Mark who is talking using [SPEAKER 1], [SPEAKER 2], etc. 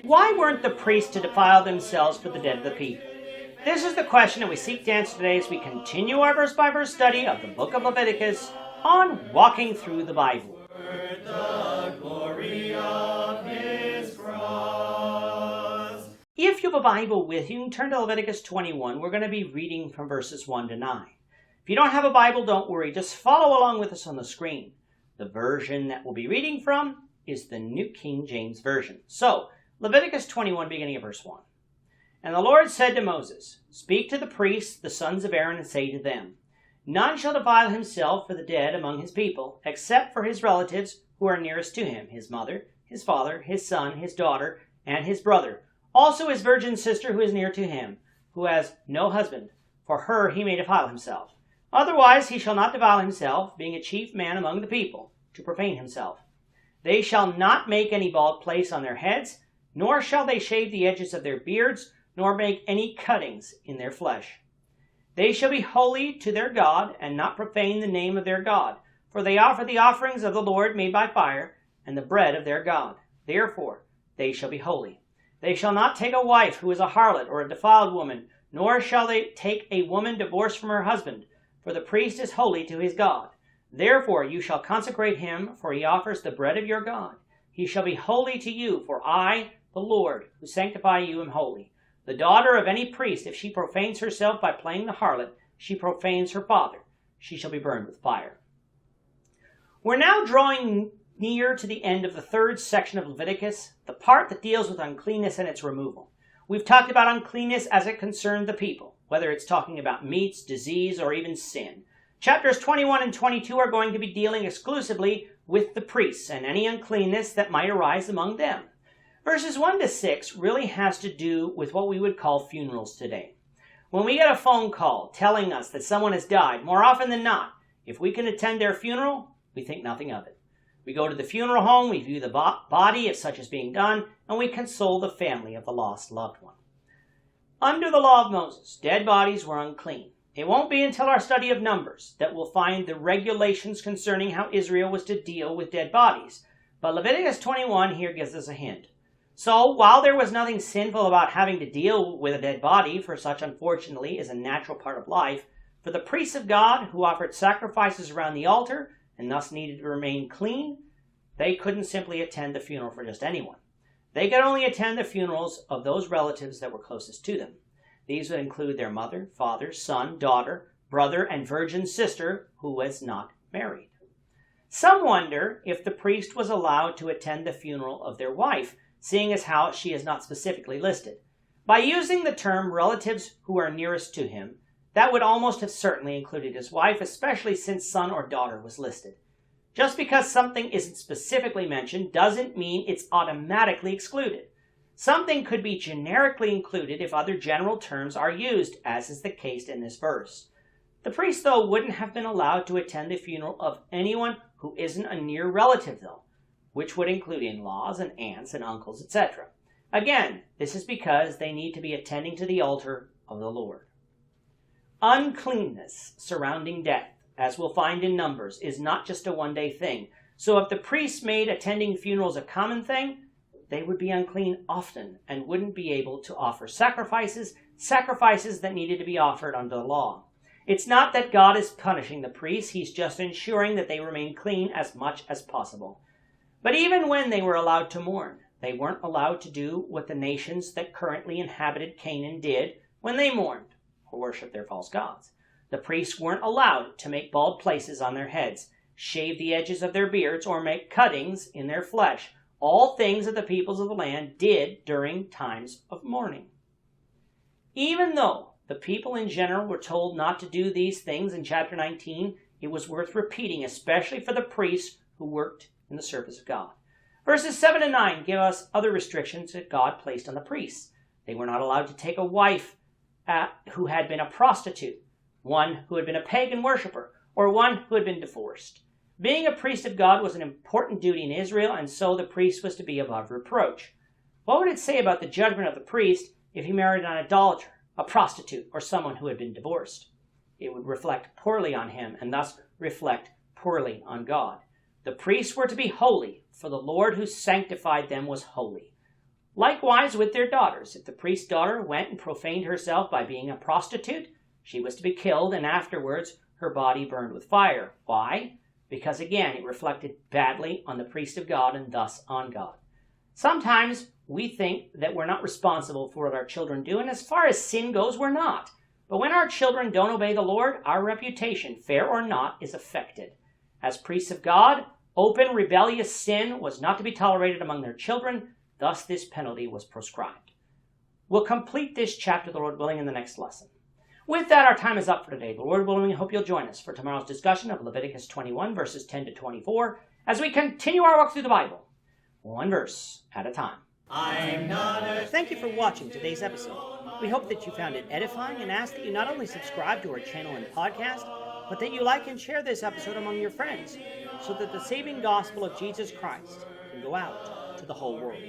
[SPEAKER 1] Why weren't the priests to defile themselves for the dead of the people? This is the question that we seek to answer today as we continue our verse-by-verse study of the book of Leviticus on Walking Through the Bible.
[SPEAKER 2] The glory of his cross.
[SPEAKER 1] If you have a Bible with you, turn to Leviticus 21. We're going to be reading from verses 1 to 9. If you don't have a Bible, don't worry. Just follow along with us on the screen. The version that we'll be reading from is the New King James Version. So, Leviticus 21, beginning of verse 1. And the Lord said to Moses, Speak to the priests, the sons of Aaron, and say to them, None shall defile himself for the dead among his people, except for his relatives who are nearest to him, his mother, his father, his son, his daughter, and his brother, also his virgin sister who is near to him, who has no husband. For her he may defile himself. Otherwise he shall not defile himself, being a chief man among the people, to profane himself. They shall not make any bald place on their heads, nor shall they shave the edges of their beards, nor make any cuttings in their flesh. They shall be holy to their God, and not profane the name of their God, for they offer the offerings of the Lord made by fire, and the bread of their God. Therefore they shall be holy. They shall not take a wife who is a harlot or a defiled woman, nor shall they take a woman divorced from her husband, for the priest is holy to his God. Therefore you shall consecrate him, for he offers the bread of your God. He shall be holy to you, for I, the Lord, who sanctify you, am holy. The daughter of any priest, if she profanes herself by playing the harlot, she profanes her father. She shall be burned with fire. We're now drawing near to the end of the third section of Leviticus, the part that deals with uncleanness and its removal. We've talked about uncleanness as it concerned the people, whether it's talking about meats, disease, or even sin. Chapters 21 and 22 are going to be dealing exclusively with the priests and any uncleanness that might arise among them. Verses 1 to 6 really has to do with what we would call funerals today. When we get a phone call telling us that someone has died, more often than not, if we can attend their funeral, we think nothing of it. We go to the funeral home, we view the body if such is being done, and we console the family of the lost loved one. Under the law of Moses, dead bodies were unclean. It won't be until our study of Numbers that we'll find the regulations concerning how Israel was to deal with dead bodies. But Leviticus 21 here gives us a hint. So, while there was nothing sinful about having to deal with a dead body, for such unfortunately is a natural part of life, for the priests of God who offered sacrifices around the altar and thus needed to remain clean, they couldn't simply attend the funeral for just anyone. They could only attend the funerals of those relatives that were closest to them. These would include their mother, father, son, daughter, brother, and virgin sister who was not married. Some wonder if the priest was allowed to attend the funeral of their wife, seeing as how she is not specifically listed. By using the term relatives who are nearest to him, that would almost have certainly included his wife, especially since son or daughter was listed. Just because something isn't specifically mentioned doesn't mean it's automatically excluded. Something could be generically included if other general terms are used, as is the case in this verse. The priest, though, wouldn't have been allowed to attend the funeral of anyone who isn't a near relative, though, which would include in-laws and aunts and uncles, etc. Again, this is because they need to be attending to the altar of the Lord. Uncleanness surrounding death, as we'll find in Numbers, is not just a one-day thing. So if the priests made attending funerals a common thing, they would be unclean often and wouldn't be able to offer sacrifices that needed to be offered under the law. It's not that God is punishing the priests, he's just ensuring that they remain clean as much as possible. But even when they were allowed to mourn, they weren't allowed to do what the nations that currently inhabited Canaan did when they mourned or worshiped their false gods. The priests weren't allowed to make bald places on their heads, shave the edges of their beards, or make cuttings in their flesh, all things that the peoples of the land did during times of mourning. Even though the people in general were told not to do these things in chapter 19, it was worth repeating, especially for the priests who worked in the service of God. Verses 7 and 9 give us other restrictions that God placed on the priests. They were not allowed to take a wife who had been a prostitute, one who had been a pagan worshiper, or one who had been divorced. Being a priest of God was an important duty in Israel, and so the priest was to be above reproach. What would it say about the judgment of the priest if he married an idolater, a prostitute, or someone who had been divorced? It would reflect poorly on him, and thus reflect poorly on God. The priests were to be holy, for the Lord who sanctified them was holy. Likewise with their daughters. If the priest's daughter went and profaned herself by being a prostitute, she was to be killed, and afterwards her body burned with fire. Why? Because again, it reflected badly on the priest of God and thus on God. Sometimes we think that we're not responsible for what our children do, and as far as sin goes, we're not. But when our children don't obey the Lord, our reputation, fair or not, is affected. As priests of God, open rebellious sin was not to be tolerated among their children, thus this penalty was prescribed. We'll complete this chapter, the Lord willing, in the next lesson. With that, our time is up for today. The Lord willing, I hope you'll join us for tomorrow's discussion of Leviticus 21, verses 10 to 24, as we continue our walk through the Bible, one verse at a time. Thank you for watching today's episode. We hope that you found it edifying and ask that you not only subscribe to our channel and podcast, but that you like and share this episode among your friends, so that the saving gospel of Jesus Christ can go out to the whole world.